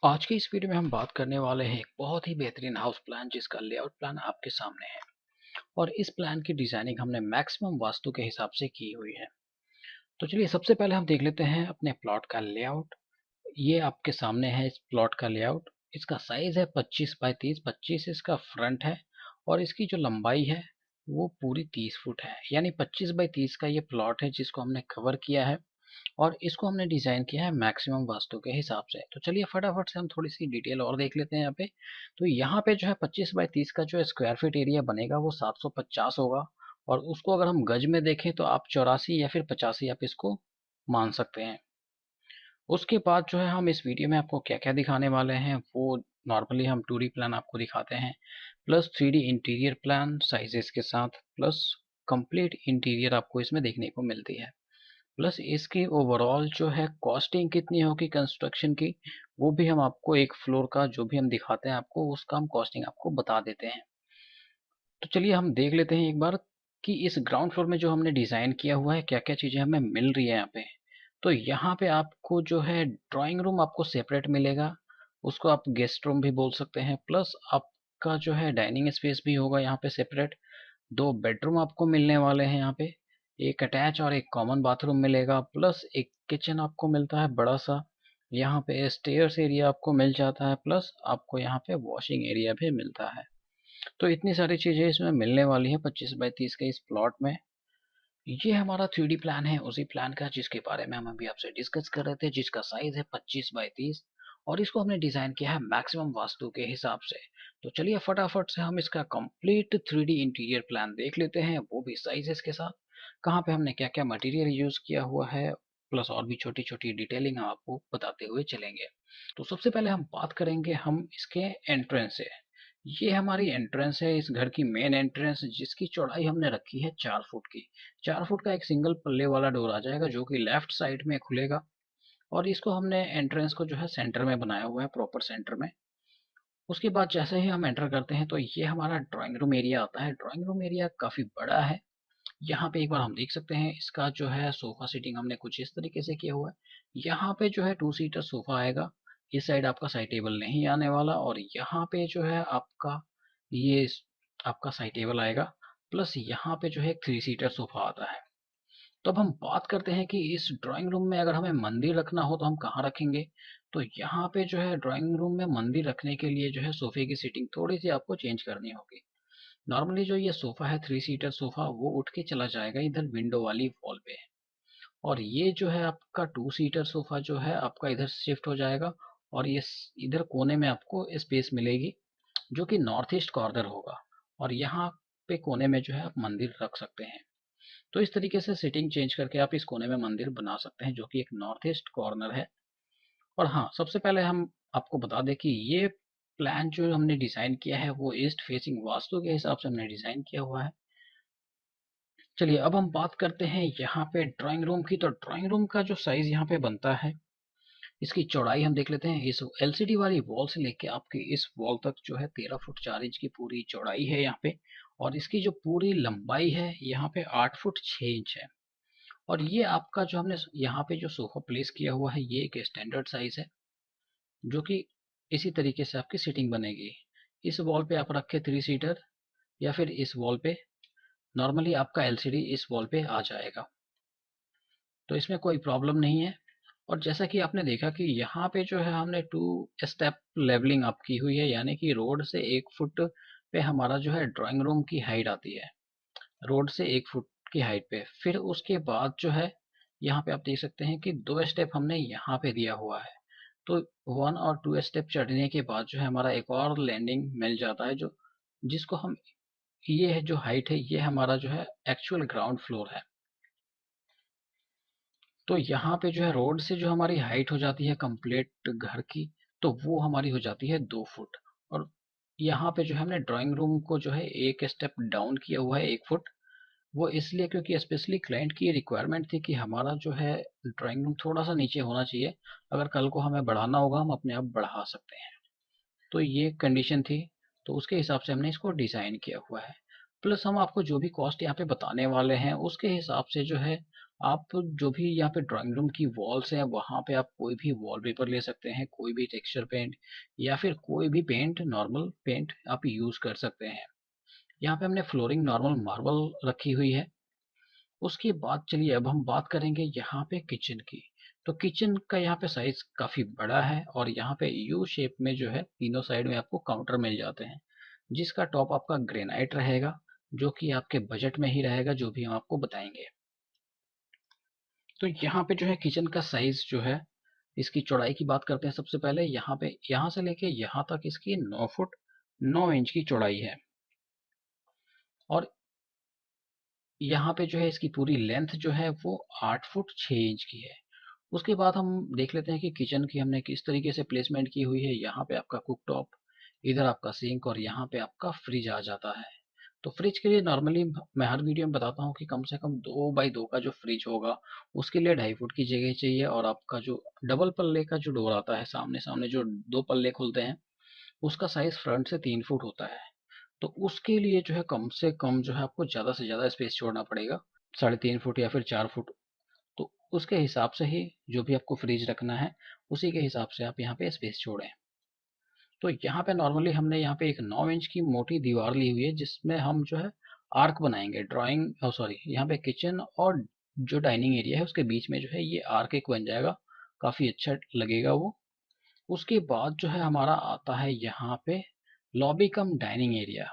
आज की इस वीडियो में हम बात करने वाले हैं एक बहुत ही बेहतरीन हाउस प्लान जिसका लेआउट प्लान आपके सामने है। और इस प्लान की डिजाइनिंग हमने मैक्सिमम वास्तु के हिसाब से की हुई है। तो चलिए सबसे पहले हम देख लेते हैं अपने प्लॉट का लेआउट। ये आपके सामने है इस प्लॉट का लेआउट। इसका साइज है 25 बाई 30। 25 इसका फ्रंट है और इसकी जो लंबाई है वो पूरी 30 फुट है, यानी 25 बाई 30 का ये प्लॉट है जिसको हमने कवर किया है। और इसको हमने डिज़ाइन किया है मैक्सिमम वास्तु के हिसाब से। तो चलिए फटाफट से हम थोड़ी-सी डिटेल और देख लेते हैं यहाँ पे। तो यहाँ पे जो है 25 बाई 30 का जो स्क्वायर फीट एरिया बनेगा वो 750 होगा। और उसको अगर हम गज में देखें तो आप 84 या फिर 85 आप इसको मान सकते हैं। उसके बाद जो है हम इस वीडियो में आपको क्या-क्या दिखाने वाले हैं वो नॉर्मली हम 2D प्लान आपको दिखाते हैं, plus 3D interior plan sizes के साथ, प्लस कंप्लीट इंटीरियर आपको इसमें देखने को मिलती है। प्लस इसकी ओवरऑल जो है कॉस्टिंग कितनी होगी कंस्ट्रक्शन की, वो भी हम आपको एक फ्लोर का जो भी हम दिखाते हैं आपको उसका हम कॉस्टिंग आपको बता देते हैं। तो चलिए हम देख लेते हैं एक बार कि इस ग्राउंड फ्लोर में जो हमने डिज़ाइन किया हुआ है क्या क्या चीज़ें हमें मिल रही है यहाँ पे। तो यहाँ पे आपको जो है ड्राइंग रूम आपको सेपरेट मिलेगा, उसको आप गेस्ट रूम भी बोल सकते हैं। प्लस आपका जो है डाइनिंग स्पेस भी होगा यहाँ पे सेपरेट। दो बेडरूम आपको मिलने वाले हैं यहाँ पे, एक अटैच और एक कॉमन बाथरूम मिलेगा। प्लस एक किचन आपको मिलता है बड़ा सा। यहाँ पे स्टेयर्स एरिया आपको मिल जाता है, प्लस आपको यहाँ पे वॉशिंग एरिया भी मिलता है। तो इतनी सारी चीज़ें इसमें मिलने वाली हैं 25 बाई 30 के इस प्लॉट में। ये हमारा 3D प्लान है उसी प्लान का जिसके बारे में हम अभी आपसे डिस्कस कर रहे थे, जिसका साइज है 25 बाई 30। और इसको हमने डिज़ाइन किया है मैक्सिमम वास्तु के हिसाब से। तो चलिए फटाफट से हम इसका कंप्लीट 3D इंटीरियर प्लान देख लेते हैं, वो भी साइजेस के साथ। कहाँ पे हमने क्या क्या मटेरियल यूज़ किया हुआ है, प्लस और भी छोटी छोटी डिटेलिंग हम आपको बताते हुए चलेंगे। तो सबसे पहले हम बात करेंगे हम इसके एंट्रेंस से। ये हमारी एंट्रेंस है इस घर की मेन एंट्रेंस, जिसकी चौड़ाई हमने रखी है 4 फुट की। 4 फुट का एक सिंगल पल्ले वाला डोर आ जाएगा जो कि लेफ्ट साइड में खुलेगा। और इसको हमने एंट्रेंस को जो है सेंटर में बनाया हुआ है, प्रॉपर सेंटर में। उसके बाद जैसे ही हम एंटर करते हैं तो ये हमारा ड्राइंग रूम एरिया आता है। ड्राइंग रूम एरिया काफ़ी बड़ा है। यहाँ पे एक बार हम देख सकते हैं इसका जो है सोफा सीटिंग हमने कुछ इस तरीके से किया हुआ है। यहाँ पे जो है 2 सीटर सोफा आएगा। इस साइड आपका साइड टेबल नहीं आने वाला, और यहाँ पे जो है आपका ये आपका साइड टेबल आएगा। प्लस यहाँ पे जो है 3 सीटर सोफा आता है। तो अब हम बात करते हैं कि इस ड्राइंग रूम में अगर हमें मंदिर रखना हो तो हम कहाँ रखेंगे। तो यहाँ पे जो है ड्राइंग रूम में मंदिर रखने के लिए जो है सोफे की सीटिंग थोड़ी सी आपको चेंज करनी होगी। नॉर्मली जो ये सोफा है 3 सीटर सोफा वो उठ के चला जाएगा इधर विंडो वाली वॉल पे। और ये जो है आपका 2 सीटर सोफा जो है आपका इधर शिफ्ट हो जाएगा। और ये इधर कोने में आपको स्पेस मिलेगी जो कि नॉर्थ ईस्ट कॉर्नर होगा। और यहाँ पे कोने में जो है आप मंदिर रख सकते हैं। तो इस तरीके से सेटिंग चेंज करके आप इस कोने में मंदिर बना सकते हैं जो कि एक नॉर्थ ईस्ट कॉर्नर है। और हाँ, सबसे पहले हम आपको बता दें कि ये प्लान जो हमने डिज़ाइन किया है वो ईस्ट फेसिंग वास्तु के हिसाब से हमने डिज़ाइन किया हुआ है। चलिए अब हम बात करते हैं यहाँ पे ड्राइंग रूम की। तो ड्राइंग रूम का जो साइज़ यहाँ पे बनता है, इसकी चौड़ाई हम देख लेते हैं। इस एलसीडी वाली वॉल से लेके आपकी इस वॉल तक जो है 13 फुट 4 इंच की पूरी चौड़ाई है यहाँ पे। और इसकी जो पूरी लंबाई है यहाँ पे 8 फुट 6 इंच है। और ये आपका जो हमने यहाँ पे जो सोफा प्लेस किया हुआ है ये एक स्टैंडर्ड साइज है जो कि इसी तरीके से आपकी सीटिंग बनेगी। इस वॉल पे आप रखे 3 सीटर, या फिर इस वॉल पे नॉर्मली आपका एलसीडी इस वॉल पे आ जाएगा। तो इसमें कोई प्रॉब्लम नहीं है। और जैसा कि आपने देखा कि यहाँ पे जो है हमने 2 स्टेप लेवलिंग अप की हुई है, यानी कि रोड से 1 फुट पे हमारा जो है ड्राइंग रूम की हाइट आती है। रोड से 1 फुट की हाइट पे। फिर उसके बाद जो है यहाँ पे आप देख सकते हैं कि 2 स्टेप हमने यहाँ पे दिया हुआ है। तो 1 और 2 स्टेप चढ़ने के बाद जो है हमारा एक और लैंडिंग मिल जाता है, जो जिसको हम, ये है जो हाइट है ये हमारा जो है एक्चुअल ग्राउंड फ्लोर है। तो यहाँ पे जो है रोड से जो हमारी हाइट हो जाती है कंप्लीट घर की, तो वो हमारी हो जाती है 2 फुट। और यहाँ पे जो है हमने ड्राइंग रूम को जो है एक स्टेप डाउन किया हुआ है 1 फुट। वो इसलिए क्योंकि स्पेशली क्लाइंट की ये रिक्वायरमेंट थी कि हमारा जो है ड्राइंग रूम थोड़ा सा नीचे होना चाहिए। अगर कल को हमें बढ़ाना होगा हम अपने आप बढ़ा सकते हैं। तो ये कंडीशन थी। तो उसके हिसाब से हमने इसको डिज़ाइन किया हुआ है। प्लस हम आपको जो भी कॉस्ट यहाँ पे बताने वाले हैं उसके हिसाब से जो है आप जो भी यहाँ पे ड्राइंग रूम की वॉल्स हैं वहाँ पे आप कोई भी वॉलपेपर ले सकते हैं, कोई भी टेक्सचर पेंट या फिर कोई भी पेंट, नॉर्मल पेंट आप यूज कर सकते हैं। यहाँ पे हमने फ्लोरिंग नॉर्मल मार्बल रखी हुई है। उसके बाद चलिए अब हम बात करेंगे यहाँ पे किचन की। तो किचन का यहाँ पे साइज काफी बड़ा है और यहाँ पे यू शेप में जो है तीनों साइड में आपको काउंटर मिल जाते हैं, जिसका टॉप आपका ग्रेनाइट रहेगा, जो कि आपके बजट में ही रहेगा, जो भी हम आपको बताएंगे। तो यहाँ पे जो है किचन का साइज जो है, इसकी चौड़ाई की बात करते हैं। सबसे पहले यहाँ पे यहाँ से लेके यहाँ तक इसकी 9 फुट 9 इंच की चौड़ाई है और यहाँ पे जो है इसकी पूरी लेंथ जो है वो 8 फुट 6 इंच की है। उसके बाद हम देख लेते हैं कि किचन की हमने किस तरीके से प्लेसमेंट की हुई है। यहाँ पे आपका कुक टॉप, इधर आपका सिंक और यहाँ पे आपका फ्रिज आ जाता है। तो फ्रिज के लिए नॉर्मली मैं हर वीडियो में बताता हूँ कि कम से कम 2x2 का जो फ्रिज होगा उसके लिए 2.5 फुट की जगह चाहिए, और आपका जो डबल पल्ले का जो डोर आता है, सामने सामने जो दो पल्ले खुलते हैं, उसका साइज फ्रंट से 3 फुट होता है। तो उसके लिए जो है कम से कम जो है आपको ज़्यादा से ज़्यादा स्पेस छोड़ना पड़ेगा, 3.5 फुट या फिर 4 फुट। तो उसके हिसाब से ही जो भी आपको फ्रिज रखना है उसी के हिसाब से आप यहाँ पे स्पेस छोड़ें। तो यहाँ पे नॉर्मली हमने यहाँ पे एक 9 इंच की मोटी दीवार ली हुई है, जिसमें हम जो है आर्क बनाएंगे। ड्राइंग सॉरी, यहाँ पे किचन और जो डाइनिंग एरिया है उसके बीच में जो है ये आर्क एक बन जाएगा, काफ़ी अच्छा लगेगा वो। उसके बाद जो है हमारा आता है यहाँ पे लॉबी कम डाइनिंग एरिया।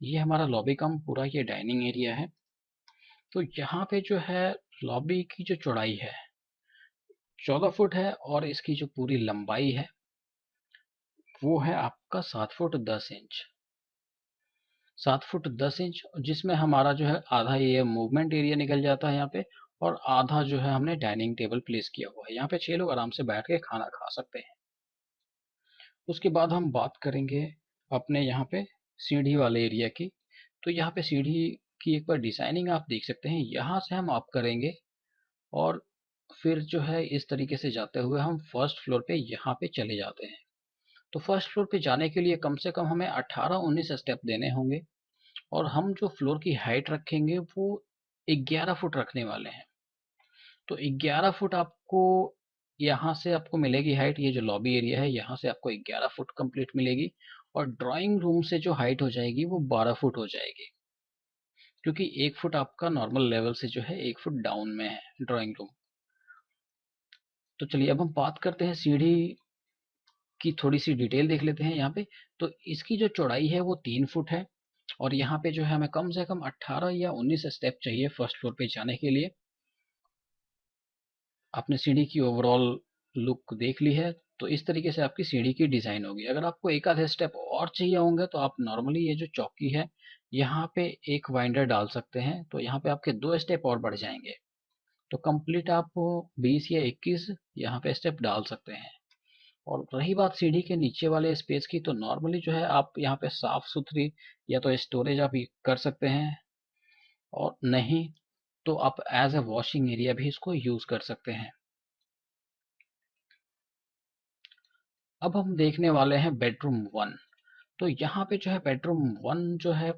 ये हमारा लॉबी कम पूरा ये डाइनिंग एरिया है। तो यहाँ पे जो है लॉबी की जो चौड़ाई है 14 फुट है और इसकी जो पूरी लंबाई है वो है आपका 7 फुट 10 इंच। 7 फुट 10 इंच, जिसमें हमारा जो है आधा ये मूवमेंट एरिया निकल जाता है यहाँ पे, और आधा जो है हमने डाइनिंग टेबल प्लेस किया हुआ है। यहाँ पे 6 लोग आराम से बैठ के खाना खा सकते हैं। उसके बाद हम बात करेंगे अपने यहाँ पे सीढ़ी वाले एरिया की। तो यहाँ पे सीढ़ी की एक बार डिजाइनिंग आप देख सकते हैं। यहाँ से हम अप करेंगे और फिर जो है इस तरीके से जाते हुए हम फर्स्ट फ्लोर पे यहाँ पे चले जाते हैं। तो फर्स्ट फ्लोर पे जाने के लिए कम से कम हमें 18-19 स्टेप देने होंगे, और हम जो फ्लोर की हाइट रखेंगे वो 11 फुट रखने वाले हैं। तो 11 फुट आपको यहाँ से आपको मिलेगी हाइट। ये जो लॉबी एरिया है यहाँ से आपको 11 फुट कंप्लीट मिलेगी, और ड्राइंग रूम से जो हाइट हो जाएगी वो 12 फुट हो जाएगी, क्योंकि 1 फुट आपका नॉर्मल लेवल से जो है 1 फुट डाउन में है ड्राइंग रूम। तो चलिए अब हम बात करते हैं सीढ़ी की, थोड़ी सी डिटेल देख लेते हैं यहाँ पे। तो इसकी जो चौड़ाई है वो 3 फुट है, और यहाँ पे जो है हमें कम से कम 18 या 19 स्टेप चाहिए फर्स्ट फ्लोर पे जाने के लिए। आपने सीढ़ी की ओवरऑल लुक देख ली है। तो इस तरीके से आपकी सीढ़ी की डिज़ाइन होगी। अगर आपको एक आधे स्टेप और चाहिए होंगे तो आप नॉर्मली ये जो चौकी है यहाँ पे एक वाइंडर डाल सकते हैं, तो यहाँ पे आपके 2 स्टेप और बढ़ जाएंगे। तो कंप्लीट आप 20 या 21 यहाँ पे स्टेप डाल सकते हैं। और रही बात सीढ़ी के नीचे वाले स्पेस की, तो नॉर्मली जो है आप यहाँ पे साफ सुथरी या तो स्टोरेज आप कर सकते हैं, और नहीं तो आप एज ए वॉशिंग एरिया भी इसको यूज कर सकते हैं। अब हम देखने वाले हैं बेडरूम 1। तो यहाँ पे जो है बेडरूम 1 जो है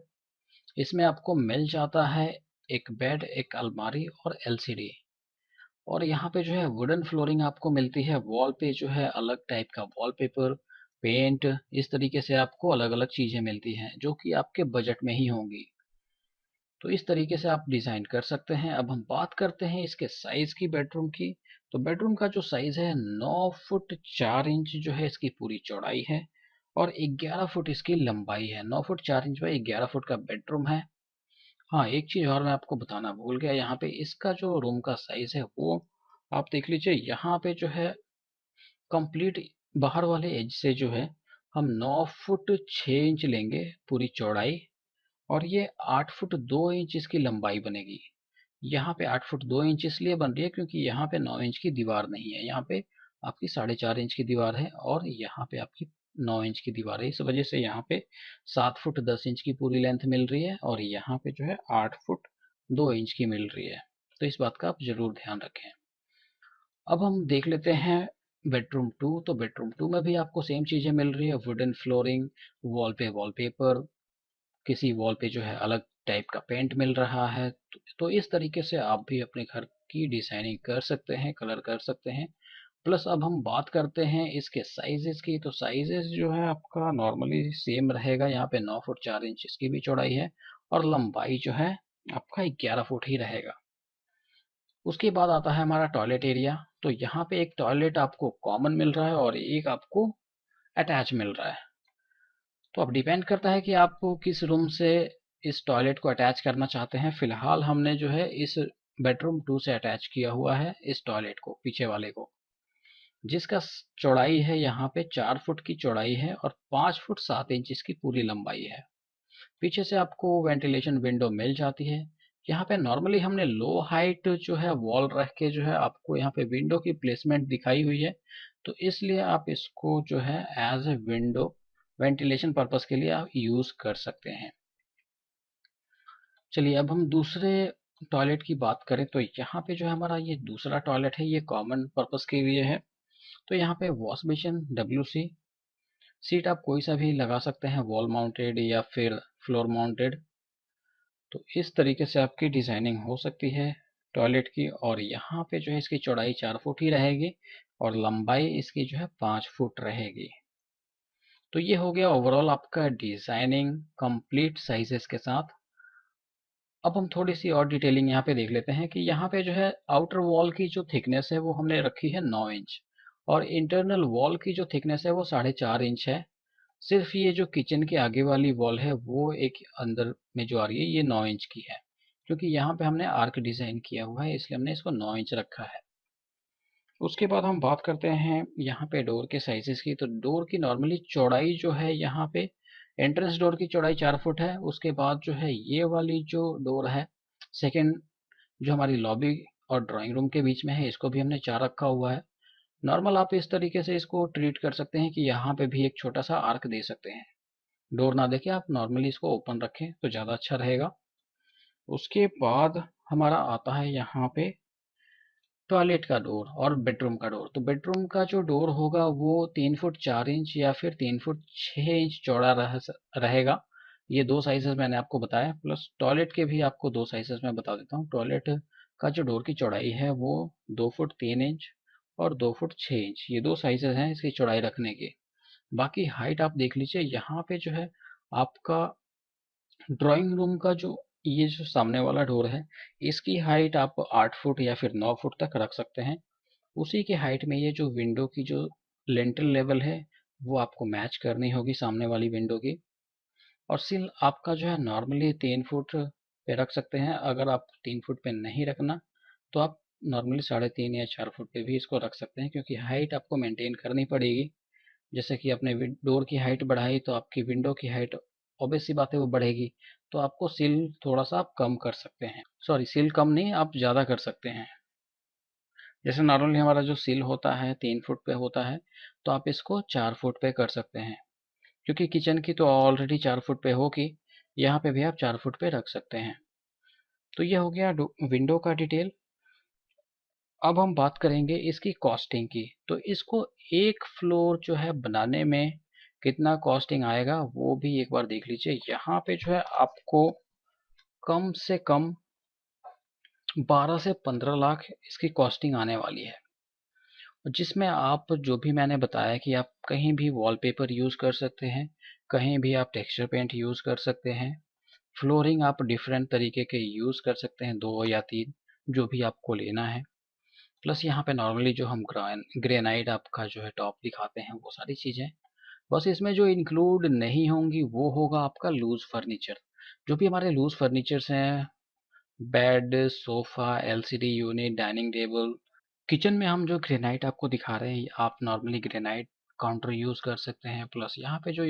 इसमें आपको मिल जाता है एक बेड, एक अलमारी और एलसीडी। और यहाँ पे जो है वुडन फ्लोरिंग आपको मिलती है। वॉल पे जो है अलग टाइप का वॉलपेपर, पेंट, इस तरीके से आपको अलग अलग चीजें मिलती हैं जो कि आपके बजट में ही होंगी। तो इस तरीके से आप डिजाइन कर सकते हैं। अब हम बात करते हैं इसके साइज की, बेडरूम की। तो बेडरूम का जो साइज है 9 फुट 4 इंच जो है इसकी पूरी चौड़ाई है, और 11 फुट इसकी लंबाई है। 9 फुट 4 इंच बाई 11 फुट का बेडरूम है। हाँ, एक चीज और मैं आपको बताना भूल गया, यहाँ पे इसका जो रूम का साइज है वो आप देख लीजिए। यहाँ पे जो है कंप्लीट बाहर वाले एज से जो है हम 9 फुट 6 इंच लेंगे पूरी चौड़ाई, और ये 8 फुट 2 इंच इसकी लंबाई बनेगी। यहाँ पे 8 फुट 2 इंच इसलिए बन रही है क्योंकि यहाँ पे 9 इंच की दीवार नहीं है। यहाँ पे आपकी 4.5 इंच की दीवार है और यहाँ पे आपकी 9 इंच की दीवार है। इस वजह से यहाँ पे 7 फुट 10 इंच की पूरी लेंथ मिल रही है, और यहाँ पे जो है 8 फुट 2 इंच की मिल रही है। तो इस बात का आप जरूर ध्यान रखें। अब हम देख लेते हैं बेडरूम 2। तो बेडरूम 2 में भी आपको सेम चीजें मिल रही है। वुडन फ्लोरिंग, वॉल पे वॉलपेपर, किसी वॉल पे जो है अलग टाइप का पेंट मिल रहा है। तो इस तरीके से आप भी अपने घर की डिजाइनिंग कर सकते हैं, कलर कर सकते हैं। प्लस अब हम बात करते हैं इसके साइजेस की। तो साइजेस जो है आपका नॉर्मली सेम रहेगा। यहाँ पे 9 फुट 4 इंच इसकी भी चौड़ाई है और लंबाई जो है आपका 11 फुट ही रहेगा। उसके बाद आता है हमारा टॉयलेट एरिया। तो यहाँ पे एक टॉयलेट आपको कॉमन मिल रहा है और एक आपको अटैच मिल रहा है। तो अब डिपेंड करता है कि आप किस रूम से इस टॉयलेट को अटैच करना चाहते हैं। फिलहाल हमने जो है इस बेडरूम 2 से अटैच किया हुआ है इस टॉयलेट को, पीछे वाले को, जिसका चौड़ाई है यहाँ पे 4 फुट की चौड़ाई है और 5 फुट 7 इंच इसकी पूरी लंबाई है। पीछे से आपको वेंटिलेशन विंडो मिल जाती है। यहाँ पे नॉर्मली हमने लो हाइट जो है वॉल रख के जो है आपको यहाँ पे विंडो की प्लेसमेंट दिखाई हुई है। तो इसलिए आप इसको जो है as a window ventilation purpose के लिए आप यूज कर सकते हैं। चलिए अब हम दूसरे टॉयलेट की बात करें। तो यहाँ पे जो है हमारा ये दूसरा टॉयलेट है, ये कॉमन पर्पस के लिए है। तो यहाँ पे वॉश बेसिन WC सीट आप कोई सा भी लगा सकते हैं, वॉल माउंटेड या फिर फ्लोर माउंटेड। तो इस तरीके से आपकी डिजाइनिंग हो सकती है टॉयलेट की। और यहाँ पे जो है इसकी चौड़ाई 4 फुट ही रहेगी और लंबाई इसकी जो है 5 फुट रहेगी। तो ये हो गया ओवरऑल आपका डिजाइनिंग कंप्लीट साइजेस के साथ। अब हम थोड़ी सी और डिटेलिंग यहाँ पे देख लेते हैं कि यहाँ पे जो है आउटर वॉल की जो थिकनेस है वो हमने रखी है 9 इंच और इंटरनल वॉल की जो थिकनेस है वो 4.5 इंच है। सिर्फ ये जो किचन के आगे वाली वॉल है वो एक अंदर में जो आ रही है ये 9 इंच की है, क्योंकि यहाँ पे हमने आर्क डिजाइन किया हुआ है इसलिए हमने इसको 9 इंच रखा है। उसके बाद हम बात करते हैं यहाँ पे डोर के साइजेस की। तो डोर की नॉर्मली चौड़ाई जो है यहाँ पे एंट्रेंस डोर की चौड़ाई 4 फुट है। उसके बाद जो है ये वाली जो डोर है सेकेंड, जो हमारी लॉबी और ड्राइंग रूम के बीच में है, इसको भी हमने 4 रखा हुआ है। नॉर्मल आप इस तरीके से इसको ट्रीट कर सकते हैं कि यहाँ पे भी एक छोटा सा आर्क दे सकते हैं। डोर ना देके आप नॉर्मली इसको ओपन रखें तो ज़्यादा अच्छा रहेगा। उसके बाद हमारा आता है यहाँ पे टॉयलेट का डोर और बेडरूम का डोर। तो बेडरूम का जो डोर होगा वो 3 फुट 4 इंच या फिर 3 फुट 6 इंच चौड़ा रहेगा। ये दो साइजेस मैंने आपको बताया। प्लस टॉयलेट के भी आपको दो साइजेस मैं बता देता हूँ। टॉयलेट का जो डोर की चौड़ाई है वो 2 फुट 3 इंच और 2 फुट 6 इंच, ये दो साइजेस हैं इसकी चौड़ाई रखने के। बाकी हाइट आप देख लीजिए, यहाँ पे जो है आपका ड्राइंग रूम का जो ये जो सामने वाला डोर है इसकी हाइट आप 8 फुट या फिर 9 फुट तक रख सकते हैं। उसी के हाइट में ये जो विंडो की जो लेंटल लेवल है वो आपको मैच करनी होगी सामने वाली विंडो की। और सिल आपका जो है नॉर्मली 3 फुट पे रख सकते हैं। अगर आप 3 फुट पे नहीं रखना तो आप नॉर्मली 3.5 या 4 फुट पे भी इसको रख सकते हैं, क्योंकि हाइट आपको मेंटेन करनी पड़ेगी। जैसे कि आपने डोर की हाइट बढ़ाई तो आपकी विंडो की हाइट ऑब्वियस सी बात है वो बढ़ेगी। तो आपको सिल थोड़ा सा आप कम कर सकते हैं, सॉरी सिल कम नहीं, आप ज़्यादा कर सकते हैं। जैसे नॉर्मली हमारा जो सिल होता है 3 फुट पे होता है, तो आप इसको 4 फुट पे कर सकते हैं। क्योंकि किचन की तो ऑलरेडी 4 फुट पे होगी, यहाँ पे भी आप 4 फुट पे रख सकते हैं। तो ये हो गया विंडो का डिटेल। अब हम बात करेंगे इसकी कॉस्टिंग की। तो इसको एक फ्लोर जो है बनाने में कितना कॉस्टिंग आएगा वो भी एक बार देख लीजिए। यहाँ पे जो है आपको कम से कम 12 से 15 लाख इसकी कॉस्टिंग आने वाली है, जिसमें आप जो भी मैंने बताया कि आप कहीं भी वॉलपेपर यूज़ कर सकते हैं, कहीं भी आप टेक्सचर पेंट यूज़ कर सकते हैं, फ्लोरिंग आप डिफरेंट तरीके के यूज़ कर सकते हैं, 2 या 3 जो भी आपको लेना है। प्लस यहाँ पे नॉर्मली जो हम ग्रेनाइट आपका जो है टॉप दिखाते हैं वो सारी चीज़ें। बस इसमें जो इंक्लूड नहीं होंगी वो होगा आपका लूज फर्नीचर। जो भी हमारे लूज फर्नीचर्स हैं, bed, sofa, LCD unit, dining table, kitchen में हम जो ग्रेनाइट आपको दिखा रहे हैं आप नॉर्मली ग्रेनाइट काउंटर यूज़ कर सकते हैं। प्लस यहाँ पे जो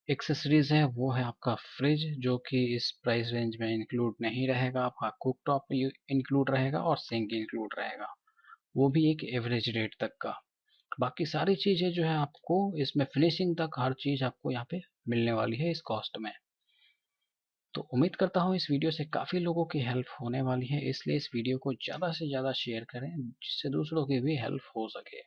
एक्सेसरीज है वो है आपका फ्रिज, जो कि इस प्राइस रेंज में इंक्लूड नहीं रहेगा। आपका कुक टॉप इंक्लूड रहेगा और सिंक इंक्लूड रहेगा, वो भी एक एवरेज रेट तक का। बाकी सारी चीज़ें जो है आपको इसमें फिनिशिंग तक हर चीज़ आपको यहाँ पे मिलने वाली है इस कॉस्ट में। तो उम्मीद करता हूँ इस वीडियो से काफ़ी लोगों की हेल्प होने वाली है, इसलिए इस वीडियो को ज़्यादा से ज़्यादा शेयर करें जिससे दूसरों की भी हेल्प हो सके।